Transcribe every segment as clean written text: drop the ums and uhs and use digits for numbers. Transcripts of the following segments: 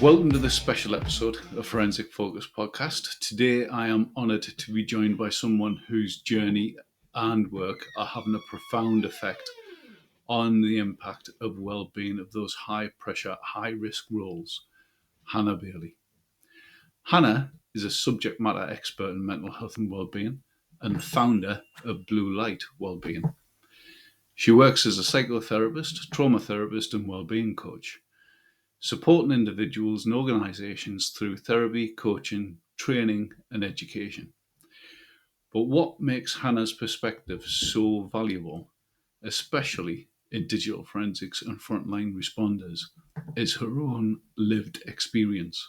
Welcome to this special episode of Forensic Focus Podcast. Today I am honoured to be joined by someone whose journey and work are having a profound effect on the impact of well-being of those high-pressure, high-risk roles, Hannah Bailey. Hannah is a subject matter expert in mental health and well-being and the founder of Blue Light Wellbeing. She works as a psychotherapist, trauma therapist and well-being coach, supporting individuals and organisations through therapy, coaching, training and education. But what makes Hannah's perspective so valuable, especially in digital forensics and frontline responders, is her own lived experience.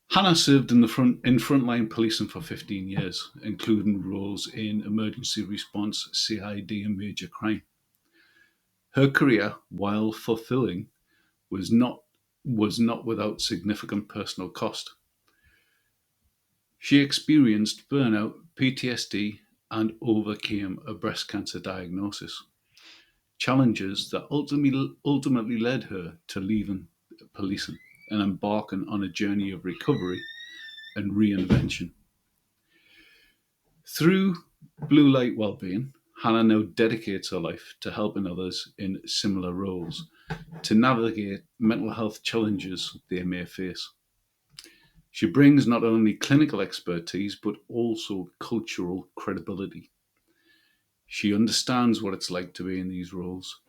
Hannah served in frontline policing for 15 years, including roles in emergency response, CID and major crime. Her career, while fulfilling, was not without significant personal cost. She experienced burnout, PTSD, and overcame a breast cancer diagnosis, challenges that ultimately led her to leaving policing and embarking on a journey of recovery and reinvention. Through Blue Light Wellbeing, Hannah now dedicates her life to helping others in similar roles to navigate mental health challenges they may face. She brings not only clinical expertise, but also cultural credibility. She understands what it's like to be in these roles,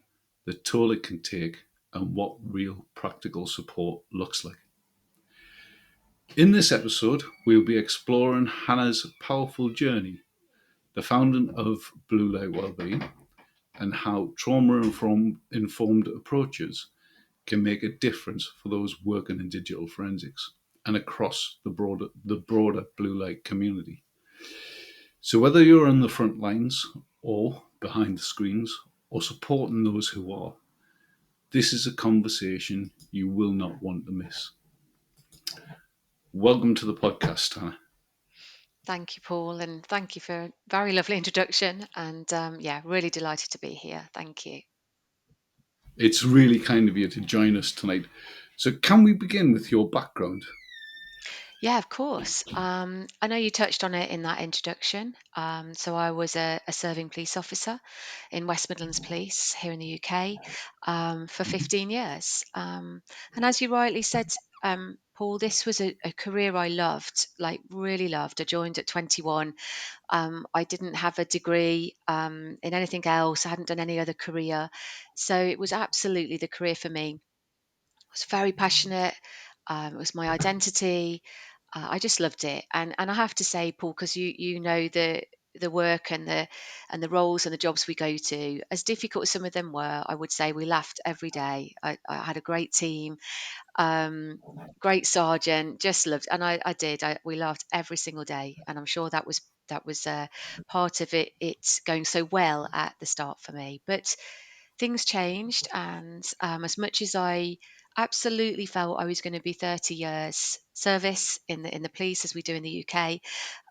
the toll it can take, and what real practical support looks like. In this episode, we'll be exploring Hannah's powerful journey, the founding of Blue Light Wellbeing, and how trauma-informed approaches can make a difference for those working in digital forensics and across the broader blue light community. So whether you're on the front lines or behind the screens or supporting those who are, this is a conversation you will not want to miss. Welcome to the podcast, Hannah. Thank you, Paul, and thank you for a very lovely introduction. And really delighted to be here. Thank you. It's really kind of you to join us tonight. So can we begin with your background? Yeah, of course. I know you touched on it in that introduction. So I was a serving police officer in West Midlands Police here in the UK for 15 years. And as you rightly said, Paul, this was a career I loved, like really loved. I joined at 21. I didn't have a degree in anything else. I hadn't done any other career. So it was absolutely the career for me. I was very passionate. It was my identity. I just loved it, and I have to say, Paul, because you know the work and the roles and the jobs we go to, as difficult as some of them were, I would say we laughed every day. I had a great team, great sergeant, just loved, and I did. We laughed every single day, and I'm sure that was part of it going so well at the start for me. But things changed, and as much as I absolutely felt I was going to be 30 years service in the police as we do in the UK,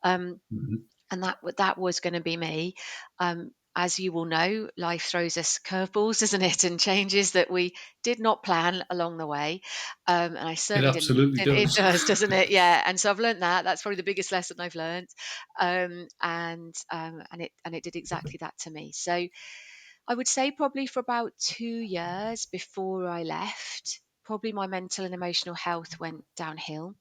Mhm. and that was going to be me. As you will know, life throws us curveballs, doesn't it, and changes that we did not plan along the way. And I It certainly didn't. absolutely It does. does, doesn't it? Yeah. And so I've learned that. That's probably the biggest lesson I've learned. And it did exactly that to me. So I would say probably for about 2 years before I left, probably my mental and emotional health went downhill.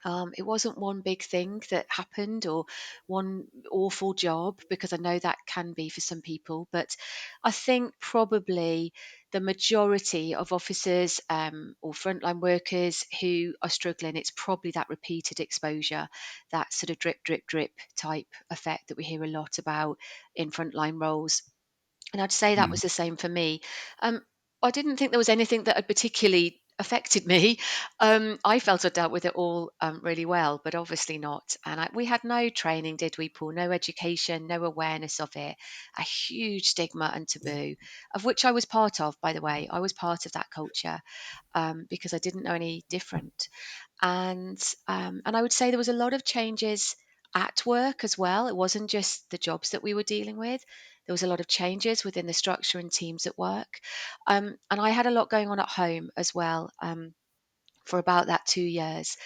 It wasn't one big thing that happened or one awful job, because I know that can be for some people. But I think probably the majority of officers or frontline workers who are struggling, it's probably that repeated exposure, that sort of drip, drip, drip type effect that we hear a lot about in frontline roles. And I'd say that Mm. was the same for me. Um, I didn't think there was anything that had particularly affected me. I felt I dealt with it all really well, but obviously not. And we had no training, did we, Paul? No education, no awareness of it. A huge stigma and taboo, of which I was part of, by the way. I was part of that culture because I didn't know any different. And I would say there was a lot of changes at work as well. It wasn't just the jobs that we were dealing with. There was a lot of changes within the structure and teams at work. And I had a lot going on at home as well. for about that 2 years,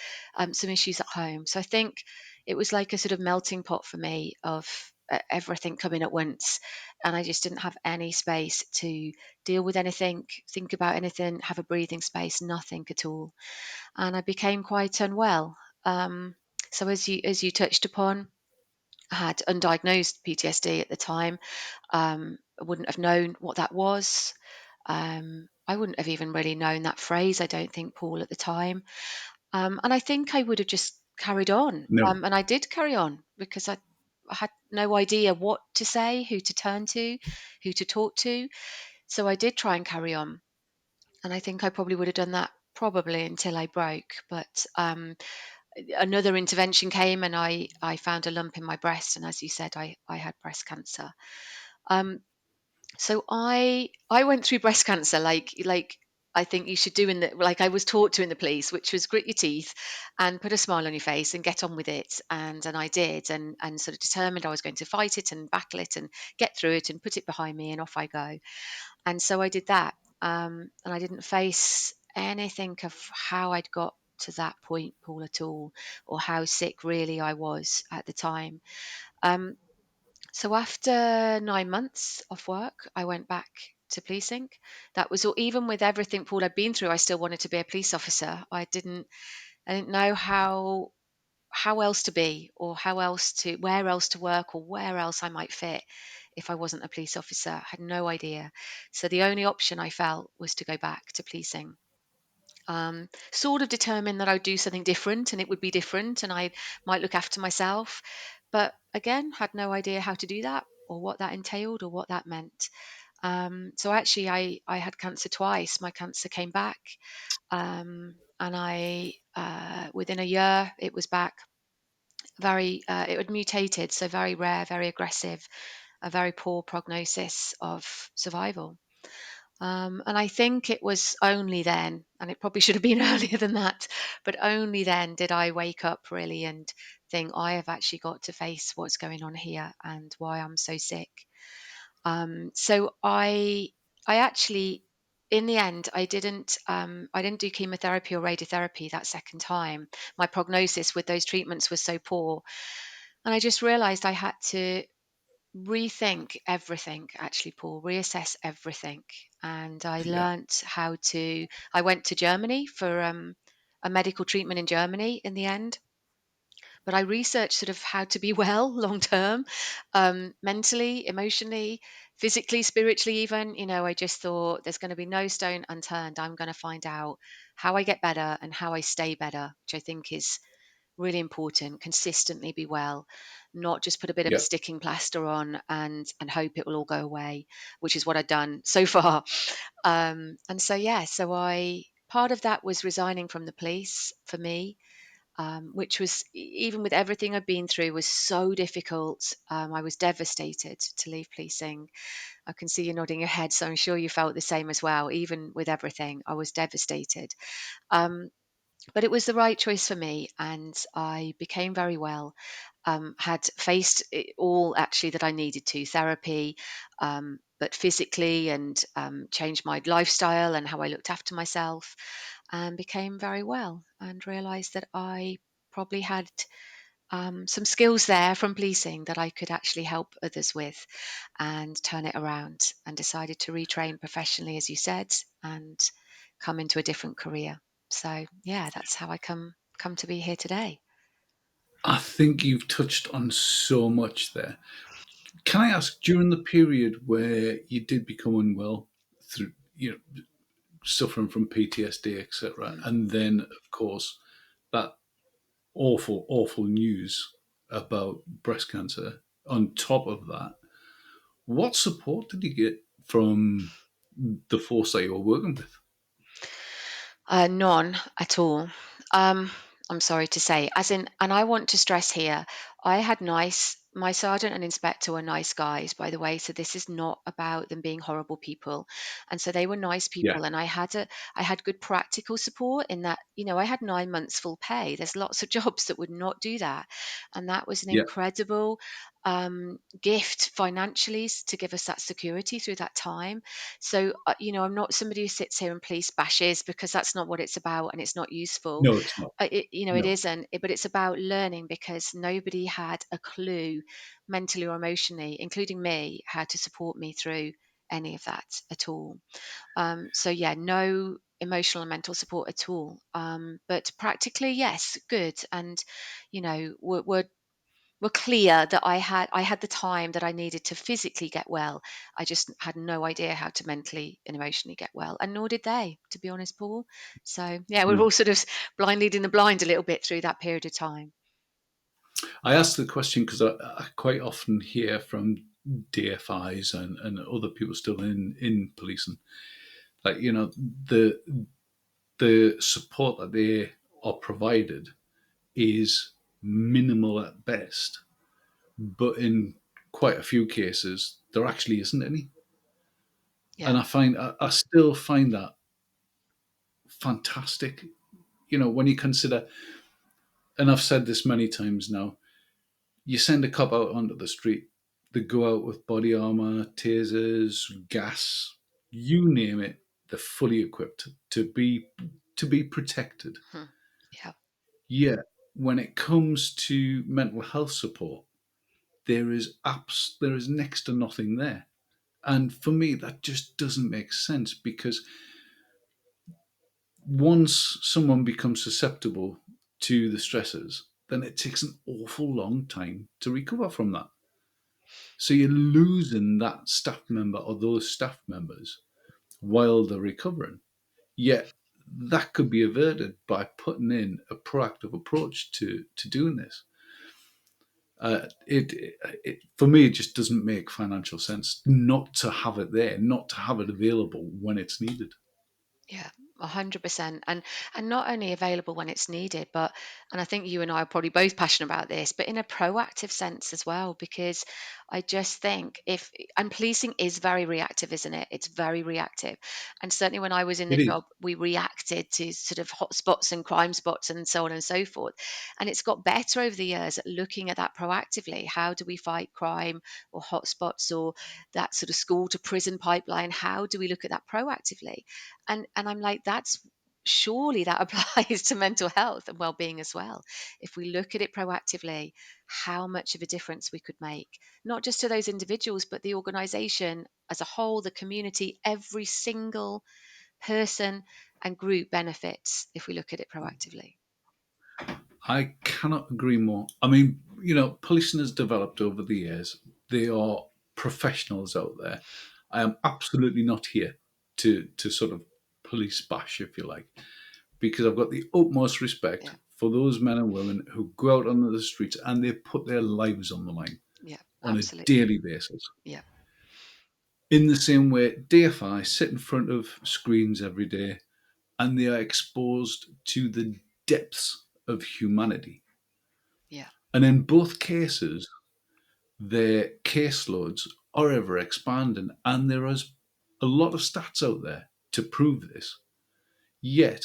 some issues at home. So I think it was like a sort of melting pot for me of everything coming at once. And I just didn't have any space to deal with anything, think about anything, have a breathing space, nothing at all. And I became quite unwell. So as you touched upon, I had undiagnosed PTSD at the time. I wouldn't have known what that was. I wouldn't have even really known that phrase, I don't think, Paul, at the time. And I think I would have just carried on. No. And I did carry on because I had no idea what to say, who to turn to, who to talk to. So I did try and carry on. And I think I probably would have done that probably until I broke. But another intervention came and I found a lump in my breast. And as you said, I had breast cancer. Um, so I went through breast cancer like I think you should do in the like I was taught to in the police, which was grit your teeth and put a smile on your face and get on with it. And I did, and sort of determined I was going to fight it and battle it and get through it and put it behind me and off I go. And so I did that. And I didn't face anything of how I'd got to that point, Paul, at all, or how sick really I was at the time. Um, so after 9 months off work, I went back to policing. That was all, even with everything Paul had been through, I still wanted to be a police officer. I didn't know how else to be, or how else to where else to work, or where else I might fit if I wasn't a police officer. I had no idea. So the only option I felt was to go back to policing. Sort of determined that I would do something different and it would be different and I might look after myself. But again, had no idea how to do that or what that entailed or what that meant. So actually, I had cancer twice. My cancer came back, and within a year, it was back. It had mutated, so very rare, very aggressive, a very poor prognosis of survival. And I think it was only then, and it probably should have been earlier than that, but only then did I wake up really and think I have actually got to face what's going on here and why I'm so sick. So I actually, in the end, I didn't do chemotherapy or radiotherapy that second time. My prognosis with those treatments was so poor, and I just realised I had to rethink everything, actually, Paul, reassess everything. And Yeah. I went to Germany for a medical treatment in Germany in the end. But I researched sort of how to be well long term, mentally, emotionally, physically, spiritually, even. I just thought there's going to be no stone unturned. I'm going to find out how I get better and how I stay better, which I think is really important. Consistently be well, not just put a bit of a Yeah. sticking plaster on and hope it will all go away, which is what I've done so far. And so yeah, so I part of that was resigning from the police for me, which was, even with everything I've been through, was so difficult. I was devastated to leave policing. I can see you nodding your head, so I'm sure you felt the same as well. Even with everything, I was devastated. Um, but it was the right choice for me, and I became very well. Had faced it all actually that I needed to therapy, but physically, and changed my lifestyle and how I looked after myself, and became very well. And realised that I probably had some skills there from policing that I could actually help others with and turn it around, and decided to retrain professionally, as you said, and come into a different career. So yeah, that's how I come to be here today. I think you've touched on so much there. Can I ask, during the period where you did become unwell through, suffering from PTSD, etc., Mm. and then, of course, that awful, awful news about breast cancer on top of that, what support did you get from the force that you were working with? None at all. Um, I'm sorry to say, as in, and I want to stress here, I had nice, my sergeant and inspector were nice guys, by the way, so this is not about them being horrible people. And so they were nice Yeah. people, and I had good practical support in that, I had 9 months full pay. There's lots of jobs that would not do that. And that was an Yeah. incredible gift financially to give us that security through that time. So, I'm not somebody who sits here and police bashes, because that's not what it's about, and it's not useful. No, it's not. It No. isn't, but it's about learning, because nobody had a clue mentally or emotionally, including me, how to support me through any of that at all. So yeah, no emotional and mental support at all. But practically, yes, good. And were clear that I had the time that I needed to physically get well. I just had no idea how to mentally and emotionally get well, and nor did they, to be honest, Paul. So yeah, we're No. all sort of blind leading the blind a little bit through that period of time. I ask the question because I quite often hear from DFIs and other people still in policing, like, the the support that they are provided is minimal at best, but in quite a few cases there actually isn't any. Yeah, And I still find that fantastic. When you consider, and I've said this many times now, you send a cop out onto the street, they go out with body armor, tasers, gas, you name it, they're fully equipped to be protected. hmm, yeah, Yet when it comes to mental health support, there is next to nothing there. And for me, that just doesn't make sense, because once someone becomes susceptible to the stresses, then it takes an awful long time to recover from that. So you're losing that staff member or those staff members while they're recovering. Yet that could be averted by putting in a proactive approach to doing this. It for me, it just doesn't make financial sense not to have it there, not to have it available when it's needed. yeah, 100%. And not only available when it's needed, but and I think you and I are probably both passionate about this, but in a proactive sense as well, because I just think if and policing is very reactive, isn't it? It's very reactive. And certainly when I was in the It is. job, we reacted to sort of hotspots and crime spots and so on and so forth. And it's got better over the years at looking at that proactively. How do we fight crime or hotspots or that sort of school to prison pipeline? How do we look at that proactively? And I'm like, that's surely that applies to mental health and well-being as well. If we look at it proactively, how much of a difference we could make, not just to those individuals, but the organization as a whole, the community, every single person and group benefits if we look at it proactively. I cannot agree more. I mean, policing has developed over the years. They are professionals out there. I am absolutely not here to sort of police bash, if you like, because I've got the utmost respect Yeah, for those men and women who go out onto the streets and they put their lives on the line yeah, on a absolutely. daily basis. Yeah, In the same way, DFI sit in front of screens every day and they are exposed to the depths of humanity. yeah. And in both cases, their caseloads are ever expanding, and there is a lot of stats out there to prove this. Yet,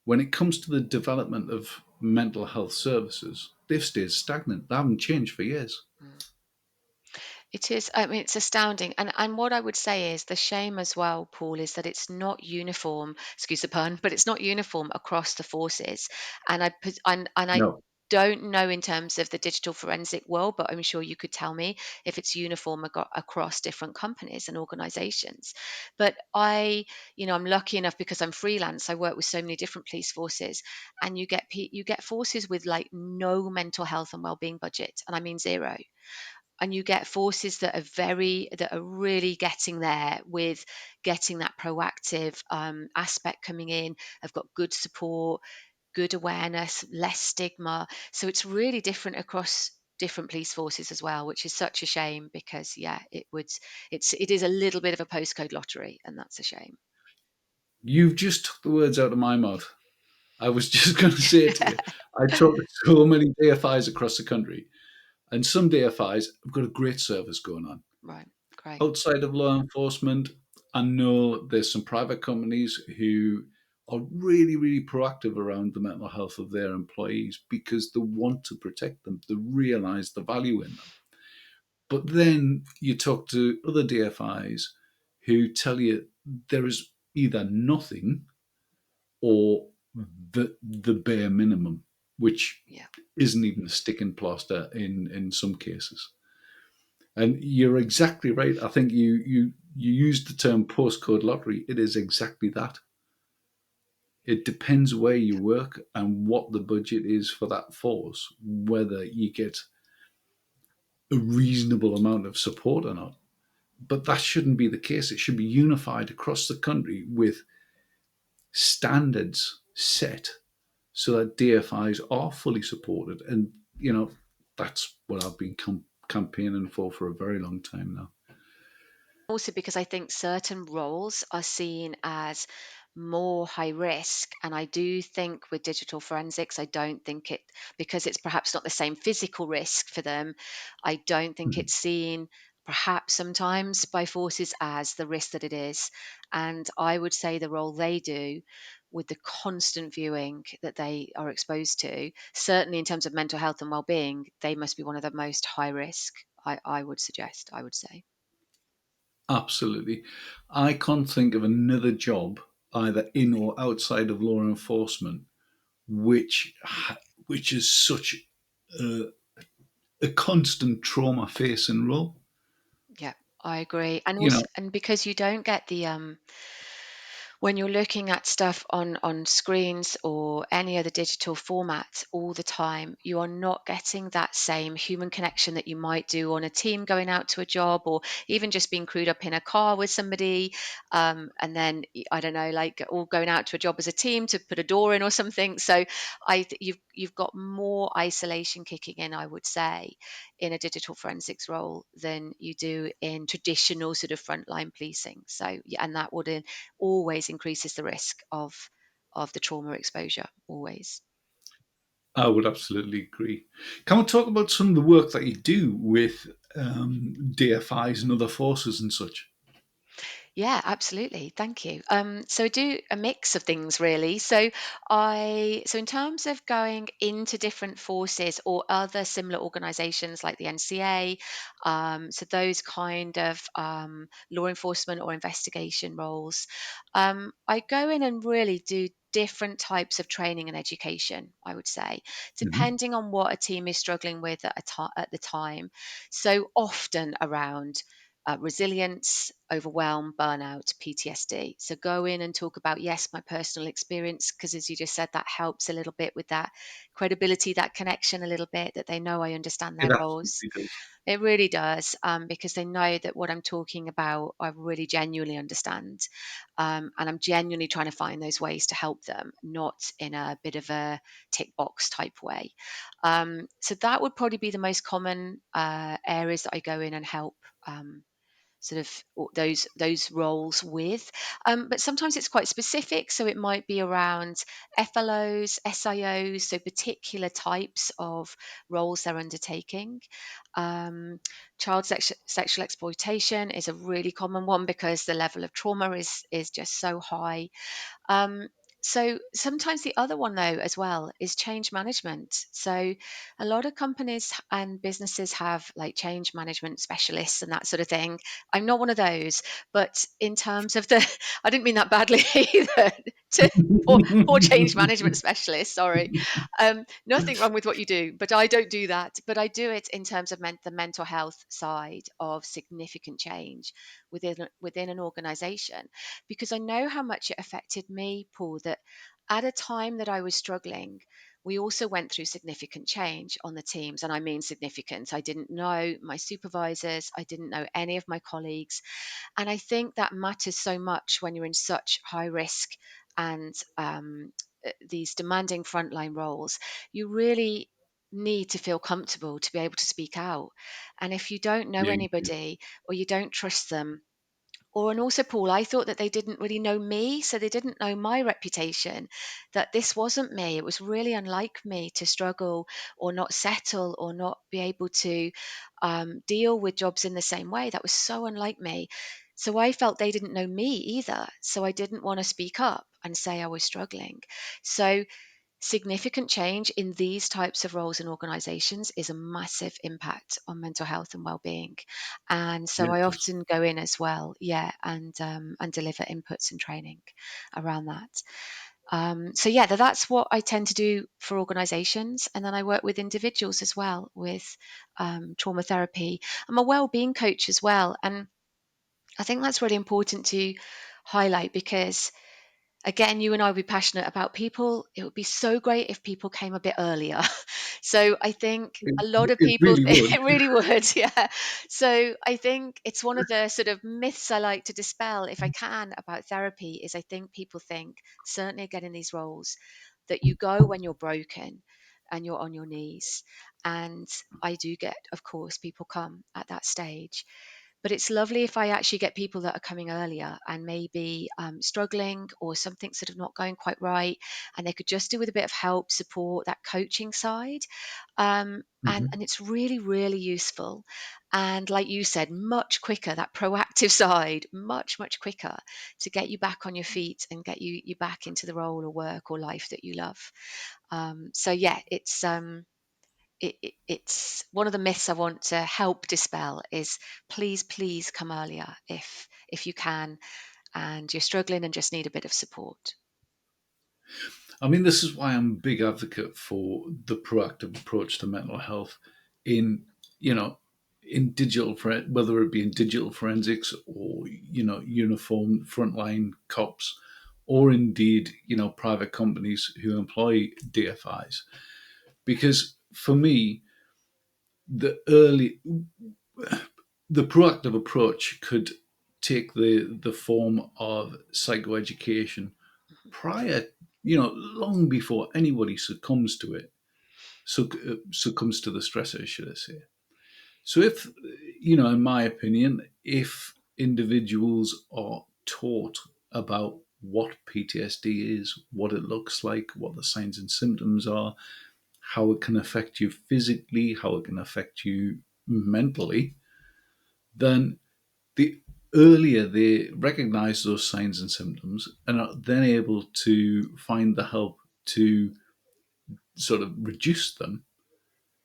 when it comes to the development of mental health services, they've stayed stagnant. They haven't changed for years. Mm. It is, I mean, it's astounding. And what I would say is the shame as well, Paul, is that it's not uniform, excuse the pun, but it's not uniform across the forces. And I No, don't know in terms of the digital forensic world, but I'm sure you could tell me if it's uniform across different companies and organizations. But I'm lucky enough because I'm freelance. I work with so many different police forces, and you get forces with like no mental health and well-being budget, and I mean zero, and you get forces that are really getting there with getting that proactive aspect coming in. Have got good support, good awareness, less stigma. So it's really different across different police forces as well, which is such a shame because yeah, it is a little bit of a postcode lottery, and that's a shame. you've just took the words out of my mouth. I was just going to say it to you. I talk to so many AFIs across the country, And some DFIs have got a great service going on. Right. Great. Outside of law enforcement, I know there's some private companies who are really, really proactive around the mental health of their employees because they want to protect them. They realize the value in them. But then you talk to other DFIs who tell you there is either nothing or the bare minimum, which Yeah. isn't even a sticking plaster in some cases. And you're exactly right. I think you used the term postcode lottery. It is exactly that. It depends where you Yeah. work and what the budget is for that force, whether you get a reasonable amount of support or not. But that shouldn't be the case. It should be unified across the country with standards set so that DFIs are fully supported. And, that's what I've been campaigning for a very long time now. Also because I think certain roles are seen as more high risk. And I do think with digital forensics, I don't think it, because it's perhaps not the same physical risk for them, I don't think Mhm. it's seen perhaps sometimes by forces as the risk that it is. And I would say the role they do with the constant viewing that they are exposed to, certainly in terms of mental health and well-being, they must be one of the most high risk, I would suggest, I would say. Absolutely. I can't think of another job, either in or outside of law enforcement, which which is such a, a constant trauma facing role. Yeah, I agree. And You also, know, and because you don't get the when you're looking at stuff on screens or any other digital format all the time, you are not getting that same human connection that you might do on a team going out to a job, or even just being crewed up in a car with somebody, and then I don't know, like all going out to a job as a team to put a door in or something. So you've got more isolation kicking in, I would say, in a digital forensics role than you do in traditional sort of frontline policing. So yeah, and that would always increases the risk of the trauma exposure, always. I would absolutely agree. Can we talk about some of the work that you do with DFIs and other forces and such? Yeah, absolutely. Thank you. So I do a mix of things really. So in terms of going into different forces or other similar organisations like the NCA, so those kind of law enforcement or investigation roles, I go in and really do different types of training and education, I would say, Mhm. depending on what a team is struggling with at the time. So often around resilience, overwhelm, burnout, PTSD. So go in and talk about, yes, my personal experience, because as you just said, that helps a little bit with that credibility, that connection a little bit, that they know I understand It their roles. absolutely does. It really does, because they know that what I'm talking about, I really genuinely understand. And I'm genuinely trying to find those ways to help them, not in a bit of a tick box type way. So that would probably be the most common areas that I go in and help. Sort of those roles with, but sometimes it's quite specific, so it might be around FLOs, SIOs, so particular types of roles they're undertaking. um, Sexual exploitation is a really common one because the level of trauma is just so high. um, so sometimes the other one though as well is change management. So a lot of companies and businesses have like change management specialists and that sort of thing. I'm not one of those, but in terms of the, I didn't mean that badly either. To poor change management specialist, sorry. Nothing wrong with what you do, but I don't do that. But I do it in terms of the mental health side of significant change within an organization, because I know how much it affected me, Paul, that at a time that I was struggling, we also went through significant change on the teams. And I mean significant. I didn't know my supervisors, I didn't know any of my colleagues. And I think that matters so much when you're in such high risk and these demanding frontline roles. You really need to feel comfortable to be able to speak out. And if you don't know Yeah. anybody or you don't trust them, and also, Paul, I thought that they didn't really know me, so they didn't know my reputation, that this wasn't me. It was really unlike me to struggle or not settle or not be able to deal with jobs in the same way. That was so unlike me. So I felt they didn't know me either. So I didn't want to speak up and say I was struggling. So significant change in these types of roles in organizations is a massive impact on mental health and well-being. And Yeah, so I it does. often go in as well, yeah, and deliver inputs and training around that. So yeah, that's what I tend to do for organizations. And then I work with individuals as well with trauma therapy. I'm a well-being coach as well. And I think that's really important to highlight because, again, you and I would be passionate about people. It would be so great if people came a bit earlier. So I think It, a lot of it people really would. it really would, yeah. So I think it's one of the sort of myths I like to dispel, if I can, about therapy. Is I think people think, certainly again in these roles, that you go when you're broken and you're on your knees. And I do get, of course, people come at that stage. But it's lovely if I actually get people that are coming earlier and maybe struggling or something sort of not going quite right, and they could just do with a bit of help, support, that coaching side. And Mhm. it's really, really useful. And like you said, much quicker, that proactive side, much, much quicker to get you back on your feet and get you back into the role or work or life that you love. So yeah, it's one of the myths I want to help dispel is please come earlier if you can and you're struggling and just need a bit of support. I mean, this is why I'm a big advocate for the proactive approach to mental health in, you know, in whether it be in digital forensics or, uniformed frontline cops, or indeed, private companies who employ DFIs. Because for me, the early, the proactive approach could take the form of psychoeducation prior, long before anybody succumbs to it, succumbs to the stressors, should I say. So if, in my opinion, if individuals are taught about what PTSD is, what it looks like, what the signs and symptoms are, how it can affect you physically, how it can affect you mentally, then the earlier they recognize those signs and symptoms and are then able to find the help to sort of reduce them,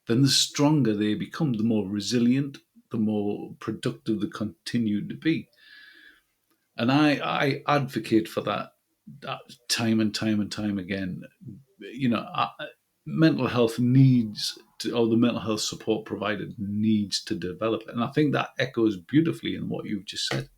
then the stronger they become, the more resilient, the more productive they continue to be. And I advocate for that time and time and time again. You know, mental health needs to, or the mental health support provided needs to develop. And I think that echoes beautifully in what you've just said.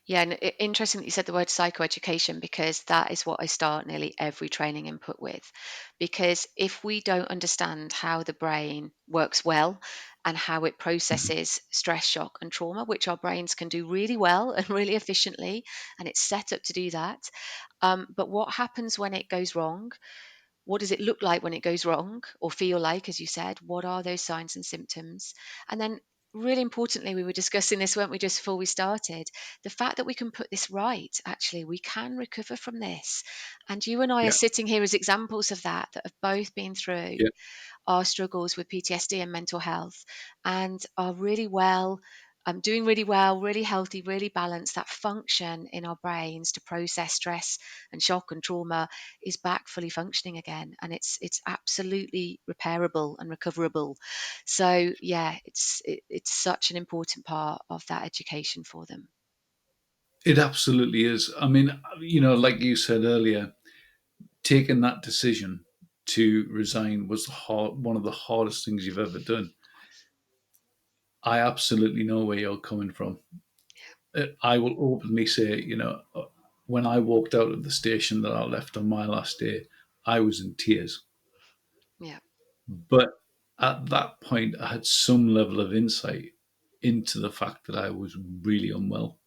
Yeah, and interesting that you said the word psychoeducation because that is what I start nearly every training input with. Because if we don't understand how the brain works well and how it Mhm. processes stress, shock, and trauma, which our brains can do really well and really efficiently, and it's set up to do that. But what happens when it goes wrong? What does it look like when it goes wrong or feel like, as you said? What are those signs and symptoms? And then, really importantly, we were discussing this, weren't we, just before we started? The fact that we can put this right, actually, we can recover from this. And you and I are Yeah, sitting here as examples of that have both been through yeah. our struggles with PTSD and mental health and are really well, doing really well, really healthy, really balanced. That function in our brains to process stress and shock and trauma is back fully functioning again, and it's absolutely repairable and recoverable. So yeah, it's such an important part of that education for them. It absolutely is. I mean, like you said earlier, taking that decision to resign was one of the hardest things you've ever done. I absolutely know where you're coming from. I will openly say, when I walked out of the station that I left on my last day, I was in tears. Yeah, But at that point, I had some level of insight into the fact that I was really unwell.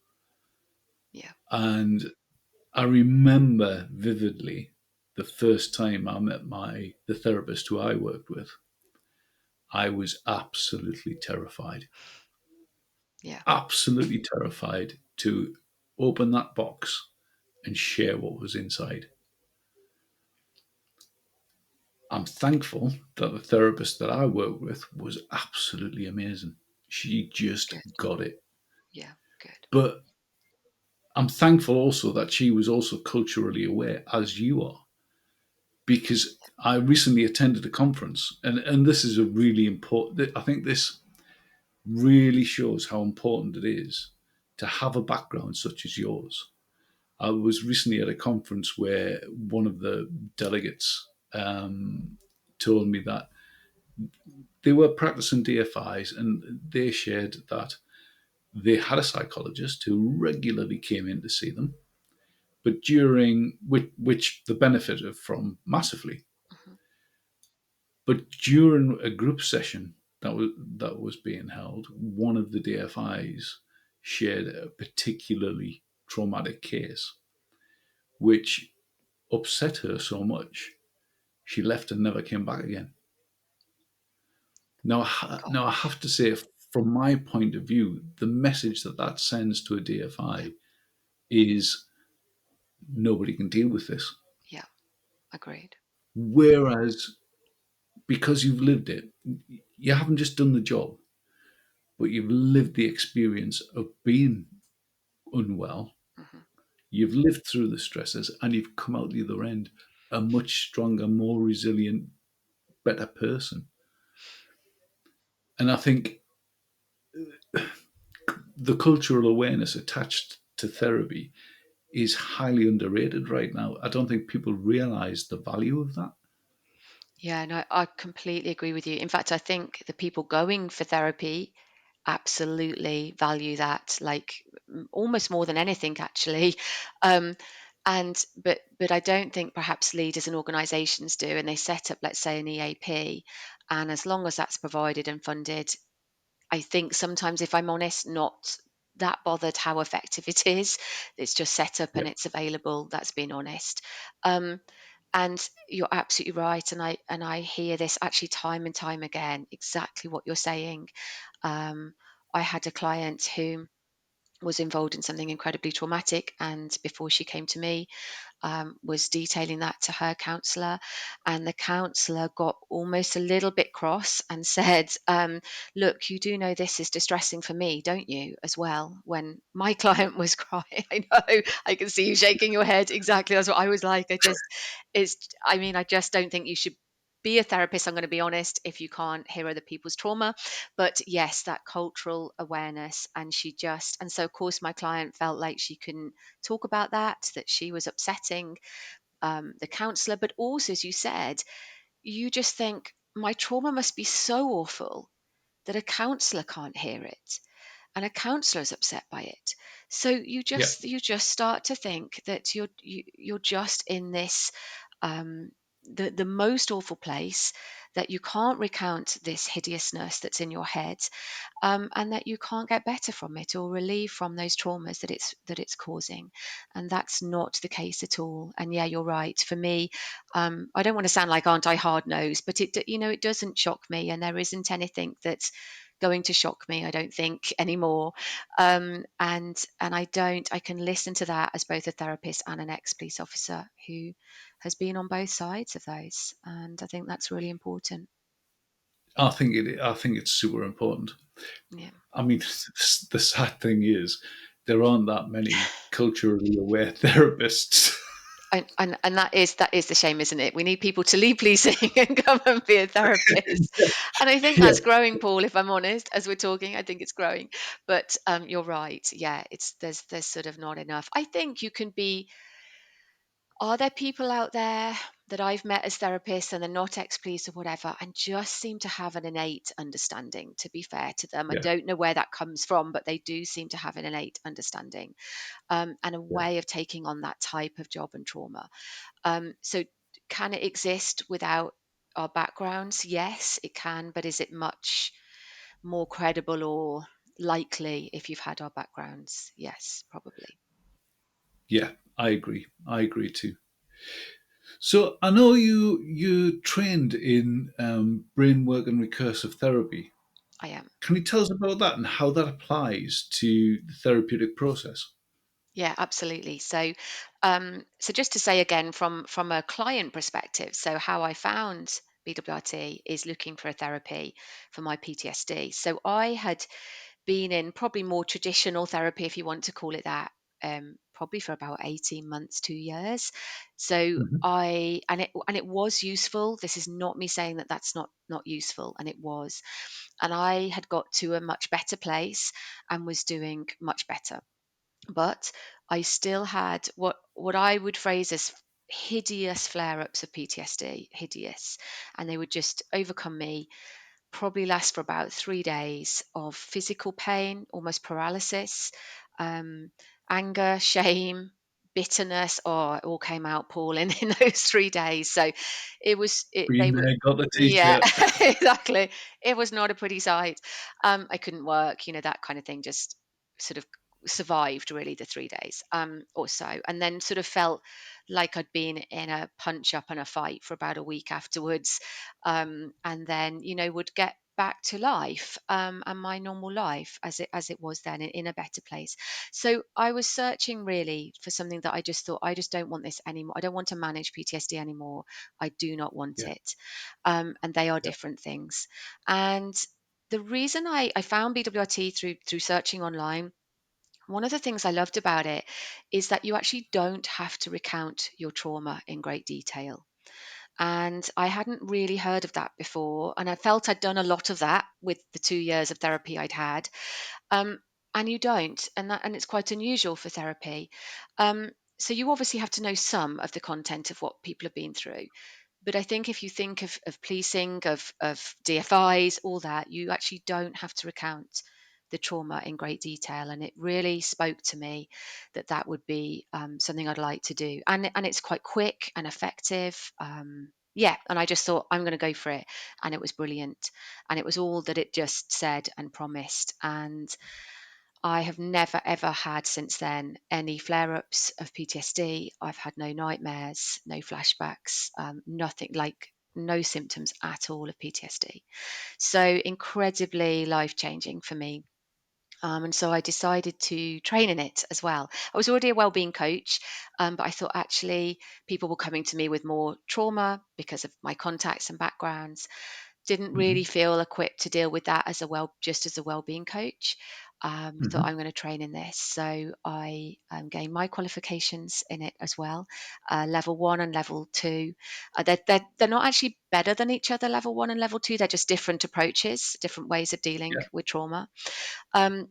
yeah, And I remember vividly the first time I met the therapist who I worked with. I was absolutely terrified. Yeah. absolutely terrified to open that box and share what was inside. I'm thankful that the therapist that I worked with was absolutely amazing. She just Good. got it. Yeah. Good. But I'm thankful also that she was also culturally aware, as you are, because I recently attended a conference, and this is a really important, I think this really shows how important it is to have a background such as yours. I was recently at a conference where one of the delegates told me that they were practicing DFIs, and they shared that they had a psychologist who regularly came in to see them, but during which they benefited from massively. Hmm. But during a group session that was being held, one of the DFIs shared a particularly traumatic case, which upset her so much she left and never came back again. Now I Gosh. have to say, from my point of view, the message that that sends to a Yeah. DFI is nobody can deal with this. Yeah. Agreed. Whereas because you've lived it, you haven't just done the job, but you've lived the experience of being unwell. Hmm. You've lived through the stresses and you've come out the other end a much stronger, more resilient, better person. And I think the cultural awareness attached to therapy is highly underrated right now. I don't think people realize the value of that. Yeah, no, I completely agree with you. In fact, I think the people going for therapy absolutely value that, like almost more than anything, actually. Um, but I don't think perhaps leaders and organisations do, and they set up, let's say, an EAP, and as long as that's provided and funded, I think sometimes, if I'm honest, not that bothered how effective it is. It's just set up Yeah, and it's available. That's being honest. Um, and you're absolutely right. And I hear this actually time and time again, exactly what you're saying. Um, I had a client who was involved in something incredibly traumatic, and before she came to me, was detailing that to her counsellor, and the counsellor got almost a little bit cross and said, "Look, you do know this is distressing for me, don't you, as well?" When my client was crying, I know, I can see you shaking your head. Exactly, that's what I was like. I mean, I just don't think you should be a therapist. I'm going to be honest, if you can't hear other people's trauma. But yes, that cultural awareness, and so of course my client felt like she couldn't talk about that she was upsetting the counselor. But also, as you said, you just think my trauma must be so awful that a counselor can't hear it, and a counselor is upset by it. So you yeah, just start to think that you're just in this, um, the most awful place, that you can't recount this hideousness that's in your head, and that you can't get better from it or relieve from those traumas that it's causing. And that's not the case at all. And yeah, you're right. For me, I don't want to sound like aren't I hard nosed, but it doesn't shock me, and there isn't anything that's going to shock me, I don't think, anymore. And I can listen to that as both a therapist and an ex-police officer who has been on both sides of those, and I think that's really important. I think it's super important. Yeah. I mean, the sad thing is there aren't that many culturally aware therapists. And that is the shame, isn't it? We need people to leave policing and come and be a therapist. And I think Yeah, that's growing, Paul, if I'm honest, as we're talking. I think it's growing. But you're right. Yeah, it's there's sort of not enough. I think you can be are there people out there that I've met as therapists, and they're not ex-police or whatever, and just seem to have an innate understanding, to be fair to them. I yeah, don't know where that comes from, but they do seem to have an innate understanding, and a yeah, way of taking on that type of job and trauma. So, can it exist without our backgrounds? Yes, it can, but is it much more credible or likely if you've had our backgrounds? Yes, probably. yeah. I agree. I agree too. So I know you trained in brain work and recursive therapy. I am. Can you tell us about that and how that applies to the therapeutic process? Yeah, absolutely. So just to say again, from a client perspective, so how I found BWRT is looking for a therapy for my PTSD. So I had been in probably more traditional therapy, if you want to call it that, probably for about 18 months, 2 years. So Hmm. and it was useful. This is not me saying that that's not useful, and it was. And I had got to a much better place and was doing much better, but I still had what I would phrase as hideous flare-ups of PTSD, hideous, and they would just overcome me, probably last for about 3 days of physical pain, almost paralysis, um, anger, shame, bitterness. Oh, it all came out, Paul, in those 3 days. So they Been were, there, got the yeah, t-shirt. exactly. It was not a pretty sight. I couldn't work, that kind of thing, just sort of survived really the 3 days or so, and then sort of felt like I'd been in a punch up and a fight for about a week afterwards, and then would get back to life, and my normal life as it was then, in a better place. So I was searching really for something that I just thought, I just don't want this anymore. I don't want to manage PTSD anymore. I do not want Yeah, it. And they are yeah, different things. And the reason I found BWRT through searching online, one of the things I loved about it is that you actually don't have to recount your trauma in great detail. And I hadn't really heard of that before. And I felt I'd done a lot of that with the 2 years of therapy I'd had. Um, and you don't, and it's quite unusual for therapy. So you obviously have to know some of the content of what people have been through. But I think if you think of policing, of DFIs, all that, you actually don't have to recount the trauma in great detail. And it really spoke to me that that would be something I'd like to do. And it's quite quick and effective. Yeah, and I just thought, I'm going to go for it. And it was brilliant. And it was all that it just said and promised. And I have never ever had since then any flare ups of PTSD. I've had no nightmares, no flashbacks, nothing, like no symptoms at all of PTSD. So incredibly life changing for me. And so I decided to train in it as well. I was already a wellbeing coach, but I thought actually people were coming to me with more trauma because of my contacts and backgrounds. Didn't really hmm, feel equipped to deal with that just as a wellbeing coach. Thought, hmm, I'm going to train in this, so I gained my qualifications in it as well, level one and level two. They're not actually better than each other, level one and level two. They're just different approaches, different ways of dealing yeah. with trauma, um,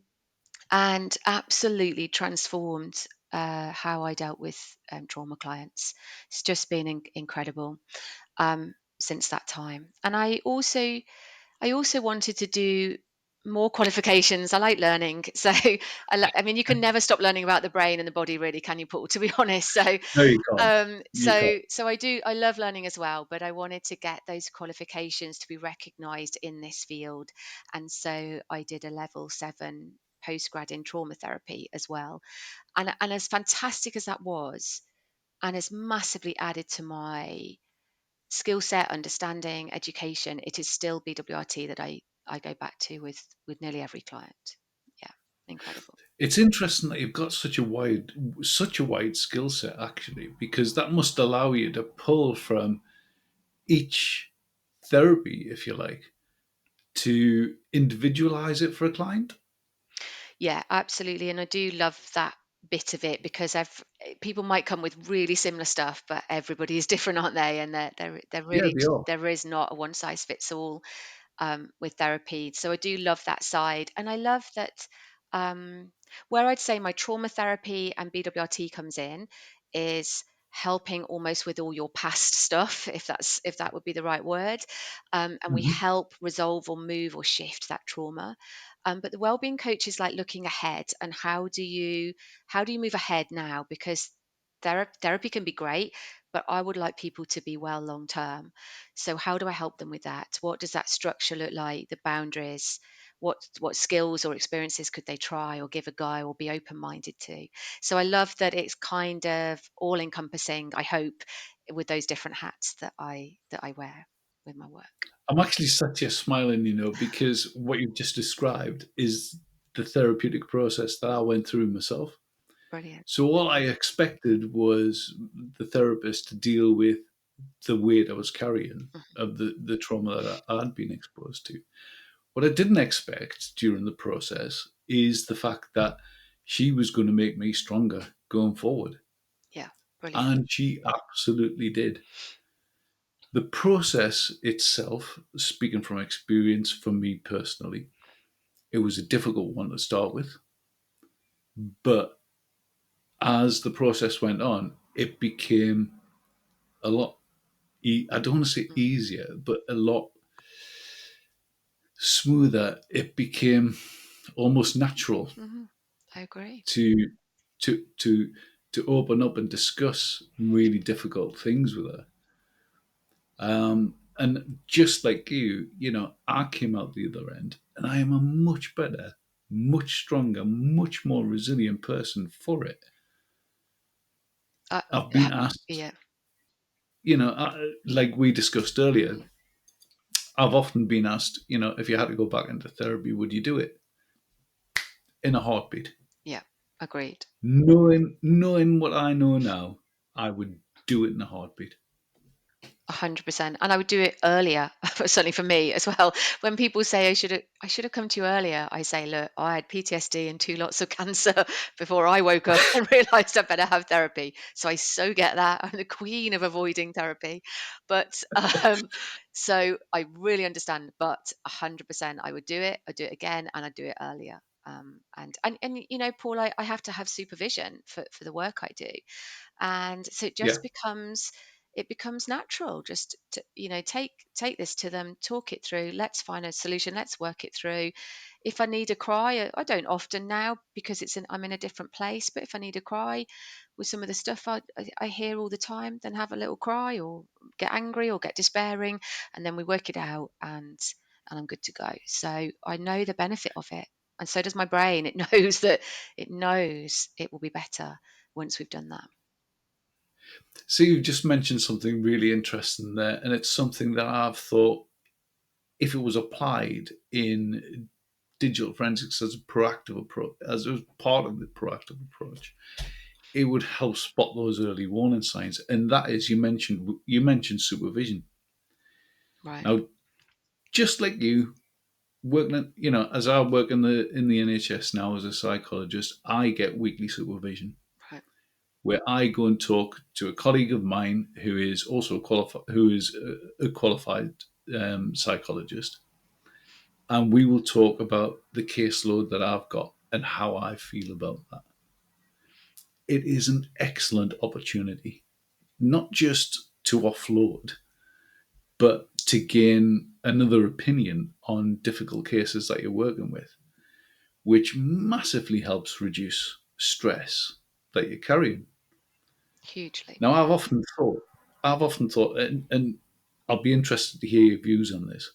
and absolutely transformed how I dealt with trauma clients. It's just been incredible since that time. And I also wanted to do more qualifications. I like learning. So, I mean, you can never stop learning about the brain and the body, really, can you, Paul, to be honest? So, No, you can't. um, You can't. so, so I love learning as well, but I wanted to get those qualifications to be recognized in this field. And so I did a level 7 postgrad in trauma therapy as well. And as fantastic as that was, and has massively added to my skill set, understanding, education, it is still BWRT that I go back to with nearly every client. Yeah, incredible. It's interesting that you've got such a wide skill set actually, because that must allow you to pull from each therapy, if you like, to individualize it for a client. Yeah, absolutely, and I do love that bit of it because people might come with really similar stuff, but everybody is different, aren't they? And they're Yeah, really, they are. there is not a one size fits all with therapy. So I do love that side. And I love that um, where I'd say my trauma therapy and BWRT comes in is helping almost with all your past stuff, if that would be the right word. And we Hmm. help resolve or move or shift that trauma. But the wellbeing coach is like looking ahead, and how do you move ahead now? Because therapy can be great, but I would like people to be well long term. So how do I help them with that? What does that structure look like? The boundaries? What skills or experiences could they try or give a go or be open minded to? So I love that it's kind of all encompassing, I hope, with those different hats that I wear with my work. I'm actually sat here smiling, because what you've just described is the therapeutic process that I went through myself. Brilliant. So all I expected was the therapist to deal with the weight I was carrying Mhm. of the trauma that I had been exposed to. What I didn't expect during the process is the fact that she was going to make me stronger going forward. Yeah, brilliant. And she absolutely did. The process itself, speaking from experience for me personally, it was a difficult one to start with. But as the process went on, it became a lot, I don't want to say Mm. easier, but a lot smoother. It became almost natural Hmm. I agree. to to to to open up and discuss really difficult things with her. And just like I came out the other end, and I am a much better, much stronger, much more resilient person for it. Uh, I've been ha- asked, yeah. like we discussed earlier, Mhm. I've often been asked, if you had to go back into therapy, would you do it? In a heartbeat. Yeah, agreed. Knowing what I know now, I would do it in a heartbeat. 100%, and I would do it earlier. Certainly for me as well. When people say I should have come to you earlier, I say, look, I had PTSD and two lots of cancer before I woke up and realised I better have therapy. So I so get that. I'm the queen of avoiding therapy, but so I really understand. But 100%, I would do it. I'd do it again, and I'd do it earlier. And Paul, I have to have supervision for the work I do, and so Yeah. it becomes natural just to take this to them, talk it through, let's find a solution, let's work it through. If I need a cry, I don't often now because I'm in a different place, but if I need a cry with some of the stuff I hear all the time, then have a little cry or get angry or get despairing, and then we work it out, and I'm good to go. So I know the benefit of it, and so does my brain. It knows it will be better once we've done that. So you just mentioned something really interesting there, and it's something that I've thought, if it was applied in digital forensics as a proactive approach, as a part of the proactive approach, it would help spot those early warning signs. And that is, you mentioned supervision. Right. Now, just like you working, as I work in the NHS now as a psychologist, I get weekly supervision Right. where I go and talk to a colleague of mine who is also a qualified psychologist, and we will talk about the caseload that I've got and how I feel about that. It is an excellent opportunity, not just to offload, but to gain another opinion on difficult cases that you're working with, which massively helps reduce stress that you're carrying. Hugely. Now, I've often thought, and I'll be interested to hear your views on this.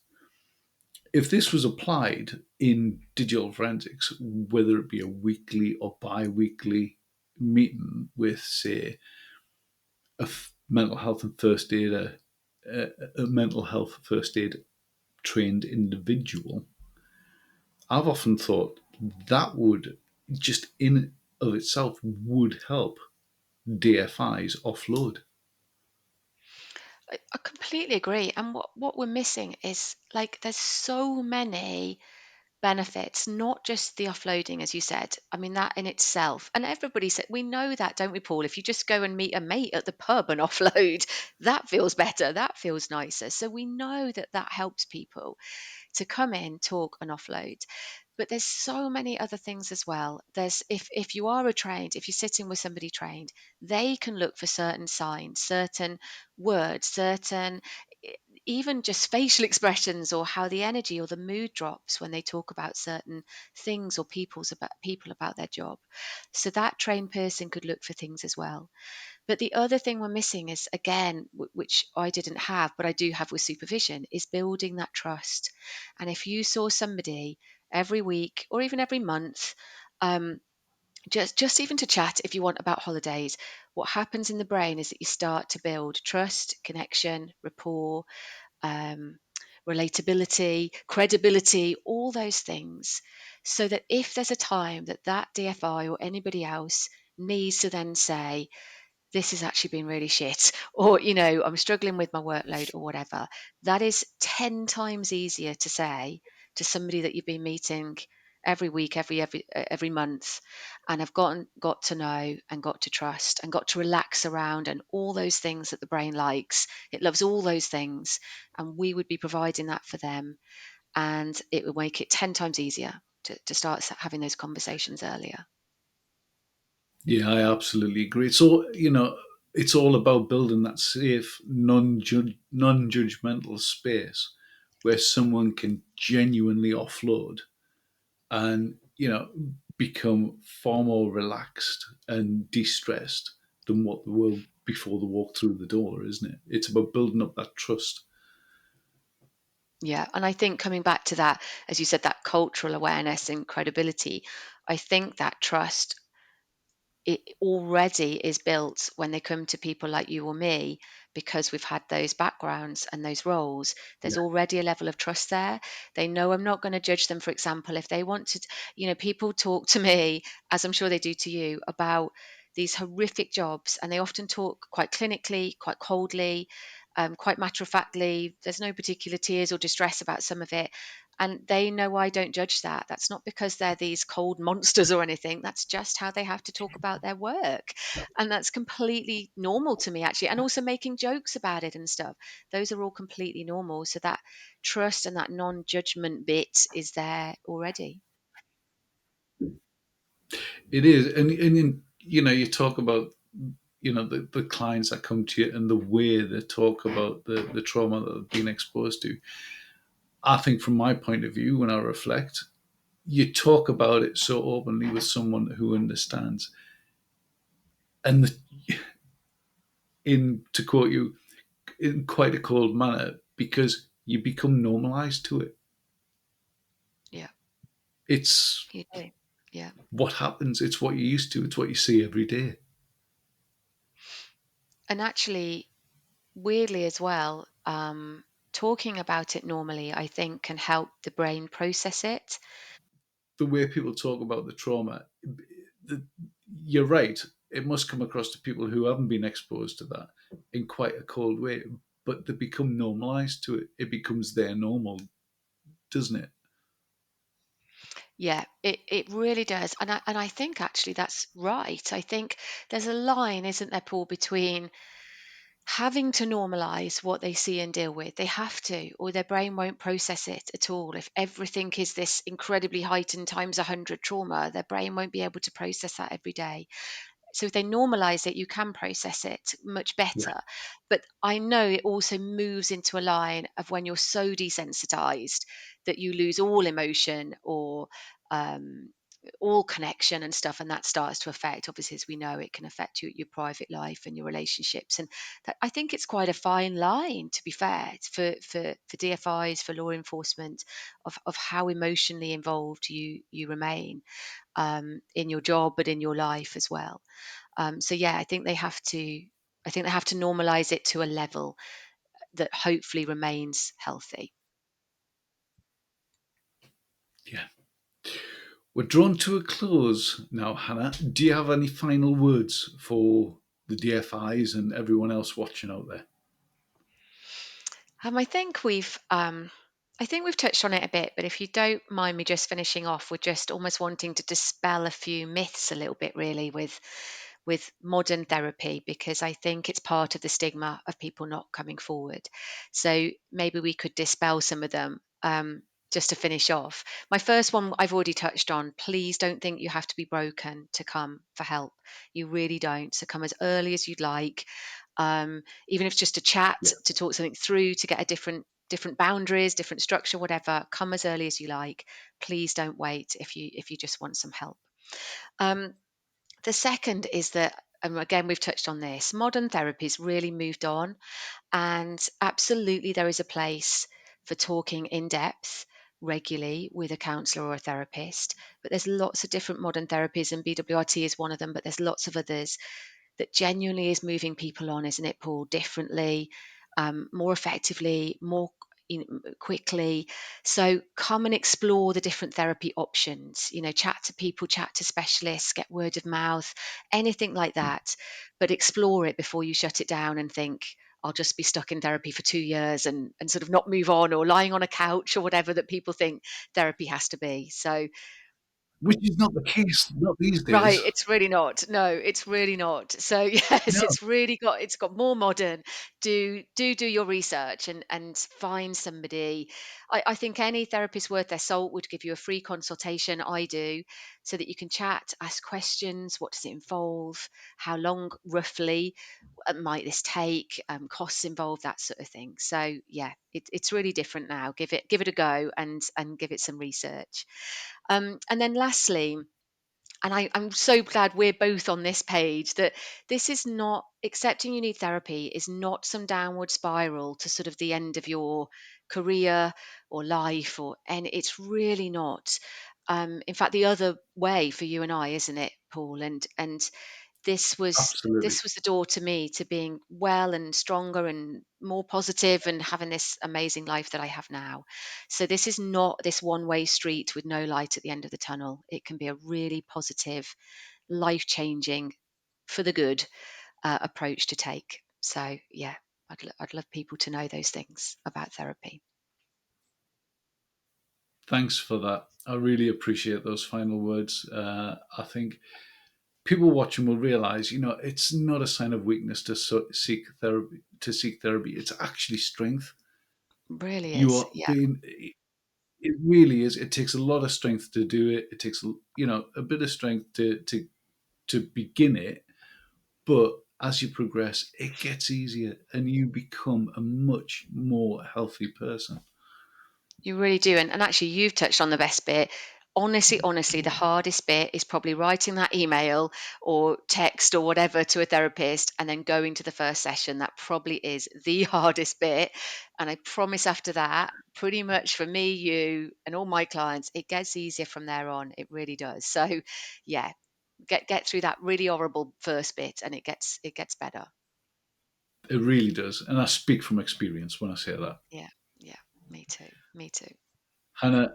If this was applied in digital forensics, whether it be a weekly or bi-weekly meeting with, say, mental health and first aid, a mental health first aid trained individual, I've often thought that would just in of itself would help DFIs offload. I completely agree. And what we're missing is, like, there's so many benefits, not just the offloading, as you said. I mean, that in itself, and everybody said, we know that, don't we, Paul? If you just go and meet a mate at the pub and offload, that feels better, that feels nicer. So we know that that helps people to come in, talk, and offload. But there's so many other things as well. There's if you are if you're sitting with somebody trained, they can look for certain signs, certain words, certain even just facial expressions, or how the energy or the mood drops when they talk about certain things or people about their job. So that trained person could look for things as well. But the other thing we're missing is, again, which I didn't have, but I do have with supervision, is building that trust. And if you saw somebody every week or even every month, um, just even to chat, if you want, about holidays, what happens in the brain is that you start to build trust, connection, rapport, um, relatability, credibility, all those things, so that if there's a time that that DFI or anybody else needs to then say, this has actually been really shit, or, I'm struggling with my workload or whatever, that is 10 times easier to say to somebody that you've been meeting every week, every month, and have got to know and got to trust and got to relax around, and all those things that the brain likes. It loves all those things, and we would be providing that for them, and it would make it 10 times easier to start having those conversations earlier. Yeah, I absolutely agree. So, it's all about building that safe, non-judgmental space where someone can genuinely offload and, become far more relaxed and de-stressed than what they were before they walked through the door, isn't it? It's about building up that trust. Yeah, and I think coming back to that, as you said, that cultural awareness and credibility, I think that trust, it already is built when they come to people like you or me, because we've had those backgrounds and those roles. There's Yeah, already a level of trust there. They know I'm not going to judge them. For example, if they want to, people talk to me, as I'm sure they do to you, about these horrific jobs, and they often talk quite clinically, quite coldly, quite matter of factly. There's no particular tears or distress about some of it, and they know I don't judge that. That's not because they're these cold monsters or anything. That's just how they have to talk about their work. And that's completely normal to me, actually. And also making jokes about it and stuff. Those are all completely normal. So that trust and that non judgment bit is there already. it is. And you talk about, the clients that come to you and the way they talk about the trauma that they've been exposed to. I think from my point of view, when I reflect, you talk about it so openly with someone who understands. And in to quote you, in quite a cold manner, because you become normalized to it. Yeah, It's you do. Yeah. what happens. It's what you're used to. It's what you see every day. And actually, weirdly as well, talking about it normally, I think, can help the brain process it. The way people talk about the trauma, the, you're right. It must come across to people who haven't been exposed to that in quite a cold way, but they become normalized to it. It becomes their normal, doesn't it? Yeah, it really does. And I think actually that's right. I think there's a line, isn't there, Paul, between having to normalize what they see and deal with. They have to, or their brain won't process it at all. If everything is this incredibly heightened times 100 trauma, their brain won't be able to process that every day. So if they normalize it, you can process it much Yeah, better. But I know it also moves into a line of when you're so desensitized that you lose all emotion or um, all connection and stuff, and that starts to affect. Obviously, as we know, it can affect your private life and your relationships. And that, I think it's quite a fine line, to be fair, for DFIs, for law enforcement, of how emotionally involved you remain in your job, but in your life as well. So yeah, I think they have to. I think they have to normalize it to a level that hopefully remains healthy. yeah. We're drawn to a close now, Hannah. Do you have any final words for the DFIs and everyone else watching out there? Um, I think we've um, I think we've touched on it a bit, but if you don't mind me just finishing off with just almost wanting to dispel a few myths a little bit, really, with modern therapy, because I think it's part of the stigma of people not coming forward. So maybe we could dispel some of them. Just to finish off, my first one I've already touched on. Please don't think you have to be broken to come for help. You really don't. So come as early as you'd like, even if it's just a chat Yeah. to talk something through, to get a different boundaries, different structure, whatever. Come as early as you like. Please don't wait if you just want some help. Um, the second is that, and again we've touched on this, modern therapy's really moved on, and absolutely there is a place for talking in depth regularly with a counsellor or a therapist. But there's lots of different modern therapies, and BWRT is one of them, but there's lots of others that genuinely is moving people on, isn't it, Paul, differently, more effectively, more quickly. So come and explore the different therapy options. Chat to people, chat to specialists, get word of mouth, anything like that. But explore it before you shut it down and think, I'll just be stuck in therapy for 2 years and sort of not move on, or lying on a couch or whatever that people think therapy has to be. So Which is not the case, not these right, days. it's really not. No, it's really not. So yes, No. it's got more modern. Do your research and find somebody. I think any therapist worth their salt would give you a free consultation. I do, so that you can chat, ask questions. What does it involve? How long roughly might this take? Costs involved, that sort of thing. So yeah, it's really different now. Give it a go and give it some research. And then lastly, and I'm so glad we're both on this page, that this is not, accepting you need therapy is not some downward spiral to sort of the end of your career or life, and it's really not. In fact, the other way for you and I, isn't it, Paul? And this was Absolutely. this was the door to me to being well and stronger and more positive and having this amazing life that I have now. So this is not this one-way street with no light at the end of the tunnel. It can be a really positive, life-changing, for the good approach to take. So yeah, I'd love people to know those things about therapy. Thanks for that. I really appreciate those final words. I think people watching will realize, it's not a sign of weakness to seek therapy. To seek therapy, it's actually strength. Really You is. are Yeah. being. It really is. It takes a lot of strength to do it. It takes, a bit of strength to begin it. But as you progress, it gets easier, and you become a much more healthy person. You really do. And actually, you've touched on the best bit. Honestly, the hardest bit is probably writing that email or text or whatever to a therapist and then going to the first session. That probably is the hardest bit. And I promise after that, pretty much for me, you, and all my clients, it gets easier from there on. It really does. So, yeah, get through that really horrible first bit and it gets better. It really does, and I speak from experience when I say that. Yeah. Yeah. Me too. Me too. Hannah,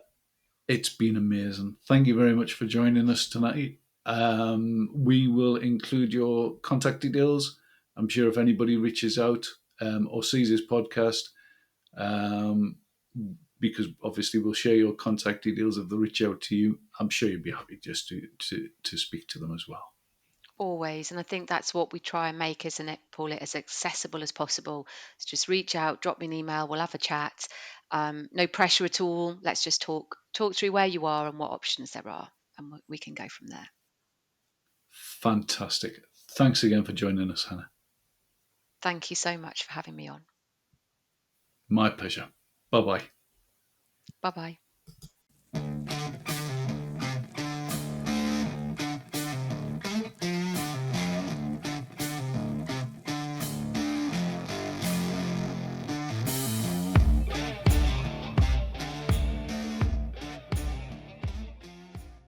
it's been amazing. Thank you very much for joining us tonight. We will include your contact details. I'm sure if anybody reaches out or sees this podcast, um, because obviously we'll share your contact details if they reach out to you, I'm sure you'd be happy just to speak to them as well. Always. And I think that's what we try and make, isn't it, Paul? It as accessible as possible. So just reach out, drop me an email, we'll have a chat. No pressure at all. Let's just talk through where you are and what options there are, and we can go from there. Fantastic. Thanks again for joining us, Hannah. Thank you so much for having me on. My pleasure. Bye bye. Bye bye.